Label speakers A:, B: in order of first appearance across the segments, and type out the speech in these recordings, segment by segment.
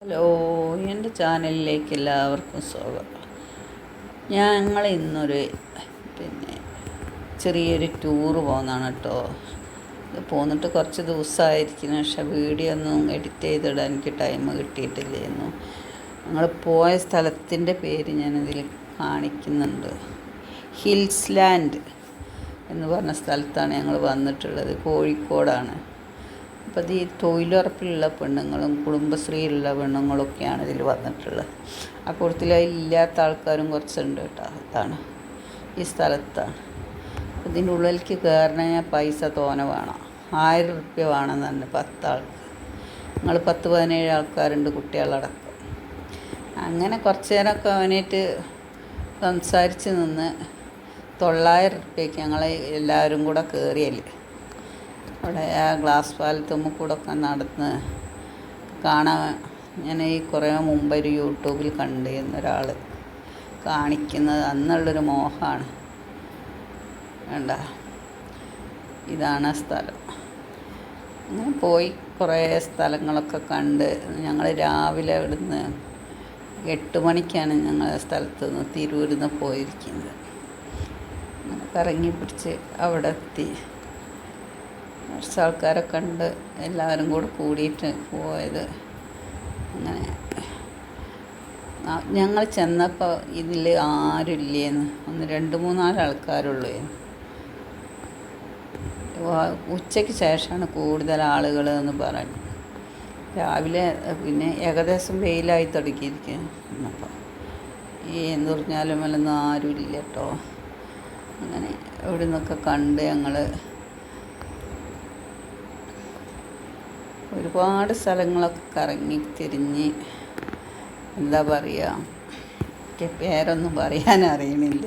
A: Hello, എൻ്റെ ചാനലിലേക്ക് എല്ലാവർക്കും സ്വാഗതം. ഞങ്ങൾ ഇന്നൊരു ചെറിയൊരു ടൂറ് പോകുന്നതാണ് കേട്ടോ. ഇത് പോന്നിട്ട് കുറച്ച് ദിവസമായിരിക്കുന്നു, പക്ഷെ വീഡിയോ ഒന്നും എഡിറ്റ് ചെയ്തിടാൻ എനിക്ക് ടൈം കിട്ടിയിട്ടില്ലായിരുന്നു. ഞങ്ങൾ പോയ സ്ഥലത്തിൻ്റെ പേര് ഞാനിതിൽ കാണിക്കുന്നുണ്ട്. ഹിൽസ് ലാൻഡ് എന്ന് പറഞ്ഞ സ്ഥലത്താണ് ഞങ്ങൾ വന്നിട്ടുള്ളത്. കോഴിക്കോടാണ്. അപ്പോൾ ഈ തൊഴിലുറപ്പിലുള്ള പെണ്ണുങ്ങളും കുടുംബശ്രീയിലുള്ള പെണ്ണുങ്ങളൊക്കെയാണ് ഇതിൽ വന്നിട്ടുള്ളത്. ആ കൂട്ടത്തിൽ ഇല്ലാത്ത ആൾക്കാരും കുറച്ചുണ്ട് കേട്ടോ. അതാണ് ഈ സ്ഥലത്താണ്. ഇതിൻ്റെ ഉള്ളിലേക്ക് കയറണമെങ്കിൽ പൈസ തോനെ വേണം. 1000 റുപ്യ വേണമെന്ന് തന്നെ 10 ആൾക്ക്. ഞങ്ങൾ 10-17 ആൾക്കാരുണ്ട്, കുട്ടികളടക്കം. അങ്ങനെ കുറച്ച് നേരമൊക്കെ അവനായിട്ട് സംസാരിച്ച് നിന്ന് 900 റുപ്യക്ക് ഞങ്ങൾ എല്ലാവരും കൂടെ കയറിയല്ലേ. അവിടെ ആ ഗ്ലാസ് പാലത്തുമ്മ കൂടെ ഒക്കെ നടന്ന് കാണാൻ ഞാൻ ഈ കുറേ മുമ്പ് ഒരു യൂട്യൂബിൽ കണ്ടിരുന്നൊരാൾ കാണിക്കുന്നത് അന്നുള്ളൊരു മോഹമാണ്. വേണ്ട, ഇതാണ് സ്ഥലം. അങ്ങനെ പോയി കുറേ സ്ഥലങ്ങളൊക്കെ കണ്ട് ഞങ്ങൾ രാവിലെ ഇവിടുന്ന് 8 മണിക്കാണ് ഞങ്ങൾ സ്ഥലത്ത് നിന്ന് തിരൂരിൽ നിന്ന് പോയിരിക്കുന്നത്. അങ്ങനെ കറങ്ങി പിടിച്ച് അവിടെ എത്തി. കുറച്ച് ആൾക്കാരെ കണ്ട് എല്ലാവരും കൂടെ കൂടിയിട്ട് പോയത്. അങ്ങനെ ഞങ്ങൾ ചെന്നപ്പോൾ ഇതിൽ ആരുമില്ലേന്ന്, 2-3-4 ആൾക്കാരുള്ളൂ. ഉച്ചയ്ക്ക് ശേഷമാണ് കൂടുതൽ ആളുകൾ എന്ന് പറഞ്ഞു. രാവിലെ പിന്നെ ഏകദേശം വെയിലായി തുടങ്ങിയിരിക്കുന്നു. അപ്പോൾ എന്ത് പറഞ്ഞാലും വല്ലൊന്നും ആരുമില്ല കേട്ടോ. അങ്ങനെ ഇവിടെ നിന്നൊക്കെ കണ്ട് ഞങ്ങൾ ഒരുപാട് സ്ഥലങ്ങളൊക്കെ കറങ്ങി തിരിഞ്ഞ്, എന്താ പറയുക, എനിക്ക് പേരൊന്നും പറയാൻ അറിയണില്ല.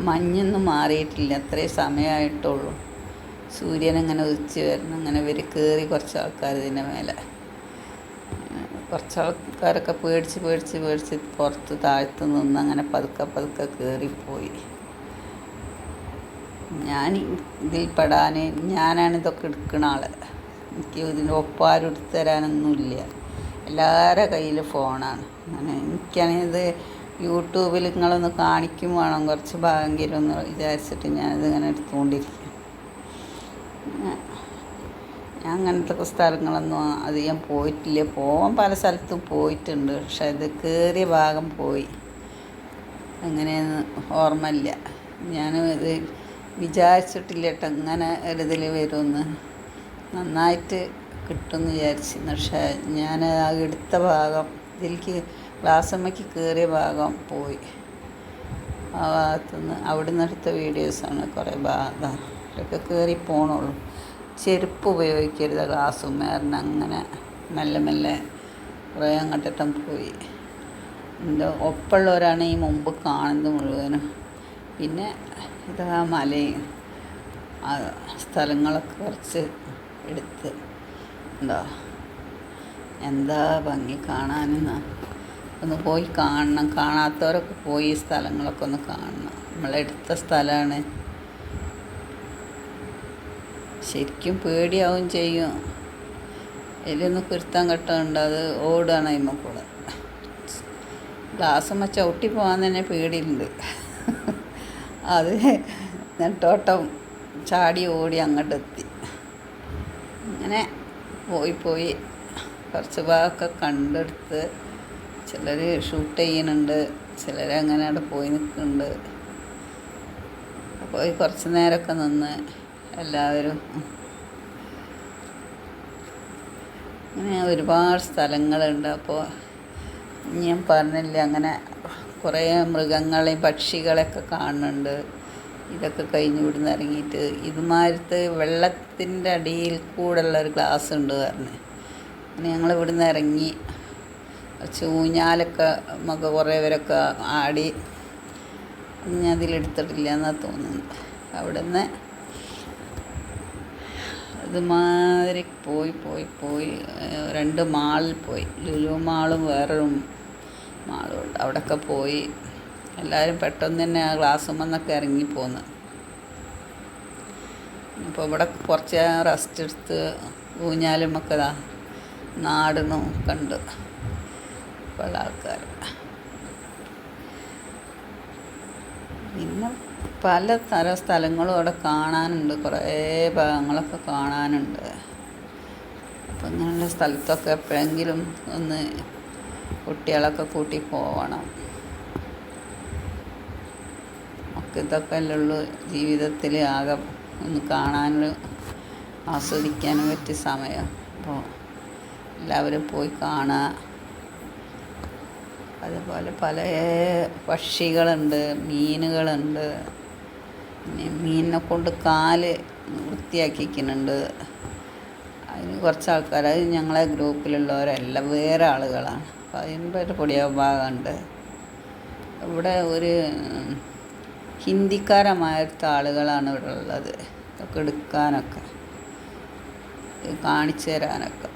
A: മഞ്ഞൊന്നും മാറിയിട്ടില്ല, അത്രയും സമയമായിട്ടുള്ളൂ. സൂര്യൻ അങ്ങനെ ഉദിച്ച് വരണം. അങ്ങനെ ഇവർ കയറി കുറച്ച് ആൾക്കാർ ഇതിൻ്റെ മേലെ. കുറച്ച് ആൾക്കാരൊക്കെ പേടിച്ച് പുറത്ത് താഴ്ത്ത് നിന്ന് അങ്ങനെ പതുക്കെ കയറിപ്പോയി. ഞാൻ ഇതിൽ പെടാൻ ഞാനാണ് ഇതൊക്കെ എടുക്കുന്ന ആൾ. എനിക്ക് ഇതിൻ്റെ ഒപ്പാരും എടുത്തു തരാനൊന്നുമില്ല. എല്ലാവരുടെ കയ്യിൽ ഫോണാണ്. അങ്ങനെ എനിക്കാണിത് യൂട്യൂബിൽ നിങ്ങളൊന്ന് കാണിക്കും വേണം, കുറച്ച് ഭാഗ്യം ഒന്ന് വിചാരിച്ചിട്ട് ഞാനിതിങ്ങനെ എടുത്തുകൊണ്ടിരിക്കും. ഞാൻ അങ്ങനത്തെ സ്ഥലങ്ങളൊന്നും അധികം പോയിട്ടില്ല. പോകാൻ പല സ്ഥലത്തും പോയിട്ടുണ്ട്, പക്ഷെ ഇത് കയറിയ ഭാഗം പോയി എങ്ങനെയെന്ന് ഓർമ്മയില്ല. ഞാൻ ഇത് വിചാരിച്ചിട്ടില്ല കേട്ടോ, ഇങ്ങനെ ഒരിതിൽ വരുമെന്ന്. നന്നായിട്ട് കിട്ടുമെന്ന് വിചാരിച്ചിരുന്നു. പക്ഷേ ഞാൻ ആ എടുത്ത ഭാഗം, ഇതിലേക്ക് ഗ്ലാസമ്മയ്ക്ക് കയറിയ ഭാഗം പോയി. ആ ഭാഗത്തുനിന്ന് അവിടുന്ന് എടുത്ത വീഡിയോസാണ് കുറേ ഭാഗം. ഇതൊക്കെ കയറി പോകണുള്ളൂ. ചെരുപ്പ് ഉപയോഗിക്കരുത് ഗ്ലാസ്സുമ്മേറിന്. അങ്ങനെ മെല്ലെ കുറേ അങ്ങോട്ടും പോയി. എൻ്റെ ഒപ്പമുള്ളവരാണ് ഈ മുമ്പ് കാണുന്നത് മുഴുവനും. പിന്നെ ഇതാ മലയും ആ സ്ഥലങ്ങളൊക്കെ കുറച്ച് എടുത്ത് എന്താ ഭംഗി കാണാനെന്ന് ഒന്ന് പോയി കാണണം. കാണാത്തവരൊക്കെ പോയി ഈ സ്ഥലങ്ങളൊക്കെ ഒന്ന് കാണണം. നമ്മളെടുത്ത സ്ഥലമാണ്. ശരിക്കും പേടിയാവും ചെയ്യും. ഇതിലൊന്ന് കുരുത്താൻ കെട്ടുണ്ട്, അത് ഓടുകയാണ് അതിന്മേൽ കൂടെ. ഗ്ലാസ്സുമ്മ ചവിട്ടി പോകാൻ തന്നെ പേടിയുണ്ട്. അത് നെട്ടോട്ടം ചാടി ഓടി അങ്ങോട്ടെത്തി. അങ്ങനെ പോയി കുറച്ച് ഭാഗമൊക്കെ കണ്ടെടുത്ത്. ചിലർ ഷൂട്ട് ചെയ്യുന്നുണ്ട്, ചിലരങ്ങനെ അവിടെ പോയി നിൽക്കുന്നുണ്ട്. പോയി കുറച്ച് നേരമൊക്കെ നിന്ന് എല്ലാവരും. അങ്ങനെ ഒരുപാട് സ്ഥലങ്ങളുണ്ട്. അപ്പോൾ ഞാൻ പറഞ്ഞില്ല, അങ്ങനെ കുറേ മൃഗങ്ങളെയും പക്ഷികളെയൊക്കെ കാണുന്നുണ്ട്. ഇതൊക്കെ കഴിഞ്ഞ് ഇവിടുന്ന് ഇറങ്ങിയിട്ട് ഇതുമാതിരത്തെ വെള്ളത്തിൻ്റെ അടിയിൽ കൂടെയുള്ളൊരു ഗ്ലാസ് ഉണ്ട് പറഞ്ഞ്. അങ്ങനെ ഞങ്ങൾ ഇവിടുന്ന് ഇറങ്ങി. ഊഞ്ഞാലൊക്കെ നമുക്ക് കുറേ പേരൊക്കെ ആടി. ഞാൻ അതിലെടുത്തിട്ടില്ല എന്നാണ് തോന്നുന്നത്. അവിടുന്ന് ഇതുമാതിരി പോയി 2 മാളിൽ പോയി. ലുലു മാളും വേറൊരു മാളും ഉണ്ട്. അവിടെയൊക്കെ പോയി എല്ലാവരും പെട്ടെന്ന് തന്നെ ആ ഗ്ലാസ്സുമെന്നൊക്കെ ഇറങ്ങിപ്പോന്ന്. അപ്പോൾ ഇവിടെ കുറച്ച് റെസ്റ്റ് എടുത്ത് ഊഞ്ഞാലുമൊക്കെ നാടിനും കണ്ട് പല ആൾക്കാർ. പിന്നെ പലതരം സ്ഥലങ്ങളും അവിടെ കാണാനുണ്ട്, കുറേ ഭാഗങ്ങളൊക്കെ കാണാനുണ്ട്. അപ്പം ഇങ്ങനെയുള്ള സ്ഥലത്തൊക്കെ എപ്പോഴെങ്കിലും ഒന്ന് കുട്ടികളൊക്കെ കൂട്ടി പോവണം. നമുക്ക് ഇതൊക്കെ അല്ലേ ഉള്ളൂ ജീവിതത്തിൽ ആകെ ഒന്ന് കാണാനും ആസ്വദിക്കാനും പറ്റിയ സമയം. അപ്പോൾ എല്ലാവരും പോയി കാണുക. അതുപോലെ പല പക്ഷികളുണ്ട്, മീനുകളുണ്ട്. പിന്നെ മീനിനെ കൊണ്ട് കാല് വൃത്തിയാക്കിക്കുന്നുണ്ട്. അതിന് കുറച്ച് ആൾക്കാർ, അത് ഞങ്ങളെ ഗ്രൂപ്പിലുള്ളവരല്ല, വേറെ ആളുകളാണ്. അപ്പോൾ അതിൻ്റെ ഒരു പൊടിയ ഭാഗമുണ്ട്. ഇവിടെ ഒരു ഹിന്ദിക്കാരമായിട്ട് ആളുകളാണ് ഇവിടെ ഉള്ളത്. ഇതൊക്കെ എടുക്കാനൊക്കെ കാണിച്ചു തരാനൊക്കെ.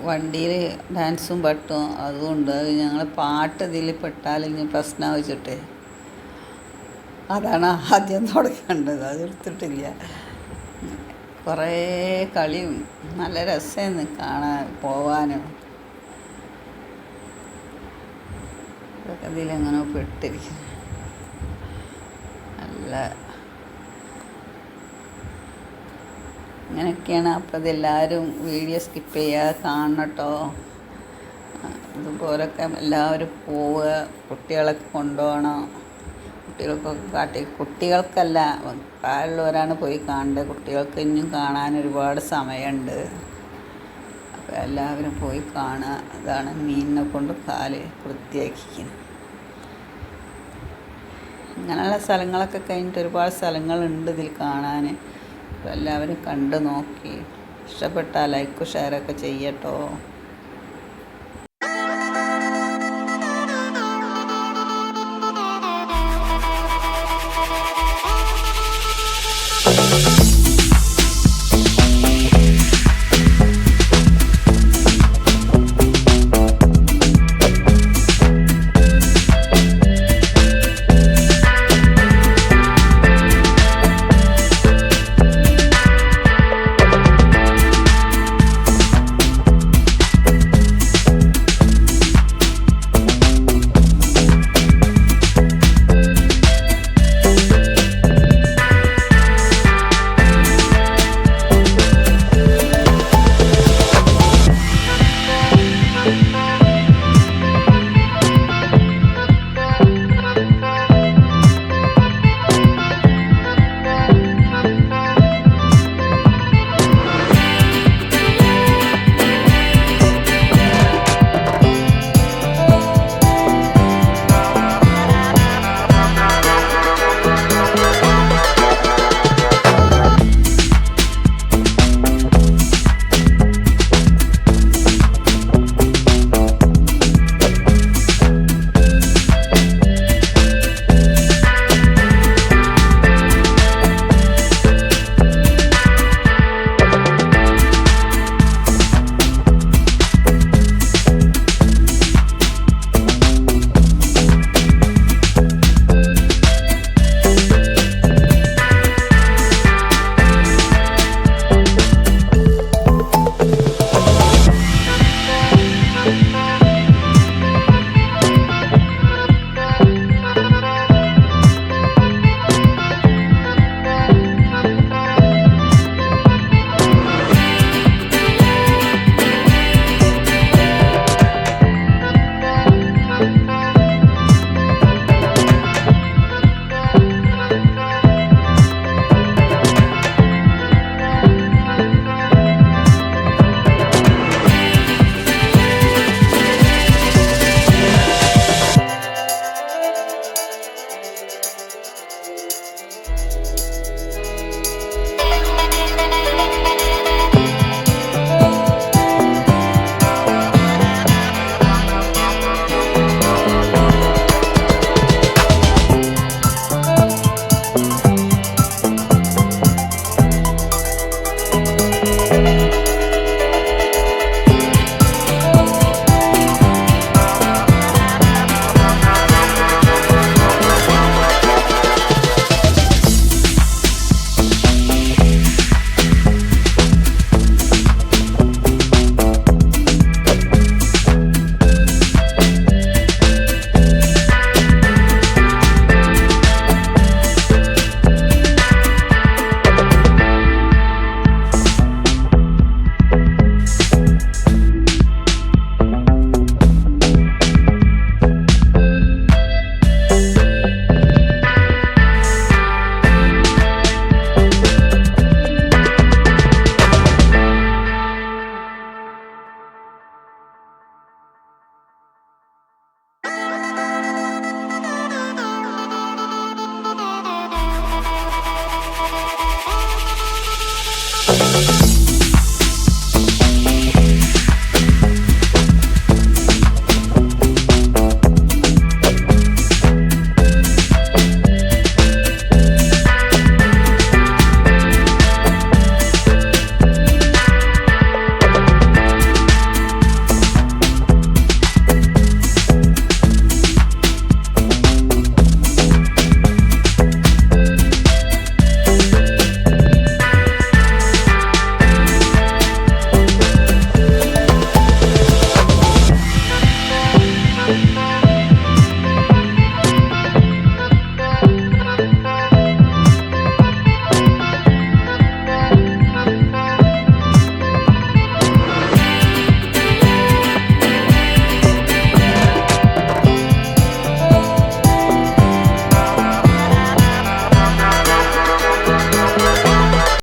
A: വണ്ടിയിൽ ഡാൻസും പാട്ടും അതുകൊണ്ട് ഞങ്ങൾ പാട്ട് ഇതിൽ പെട്ടാൽ ഇനി പ്രശ്നം വെച്ചിട്ട് അതാണ് ആദ്യം തുടങ്ങേണ്ടത്. അതെടുത്തിട്ടില്ല. കുറേ കളിയും നല്ല രസമായിരുന്നു കാണാൻ പോവാനും. ഇതൊക്കെ ഇതിലെങ്ങനെ പെട്ടിരിക്കുന്നു. നല്ല ഇങ്ങനെയൊക്കെയാണ്. അപ്പോൾ ഇതെല്ലാവരും വീഡിയോ സ്കിപ്പ് ചെയ്യാതെ കാണണം കേട്ടോ. ഇതുപോലൊക്കെ എല്ലാവരും പോവുക, കുട്ടികളൊക്കെ കൊണ്ടുപോകണം. കുട്ടികൾക്കൊക്കെ കുട്ടികൾക്കല്ല, പ്രായമുള്ളവരാണ് പോയി കാണേണ്ടത്. കുട്ടികൾക്ക് ഇനിയും കാണാൻ ഒരുപാട് സമയമുണ്ട്. അപ്പോൾ എല്ലാവരും പോയി കാണുക. അതാണ് മീനിനെ കൊണ്ട് കാല് വൃത്തിയാക്കിക്കുന്നത്. ഇങ്ങനെയുള്ള സ്ഥലങ്ങളൊക്കെ കഴിഞ്ഞിട്ട് ഒരുപാട് സ്ഥലങ്ങളുണ്ട് ഇതിൽ കാണാൻ. അപ്പോൾ എല്ലാവരും കണ്ട് നോക്കി ഇഷ്ടപ്പെട്ടാൽ ലൈക്കും ഷെയറൊക്കെ ചെയ്യട്ടോ.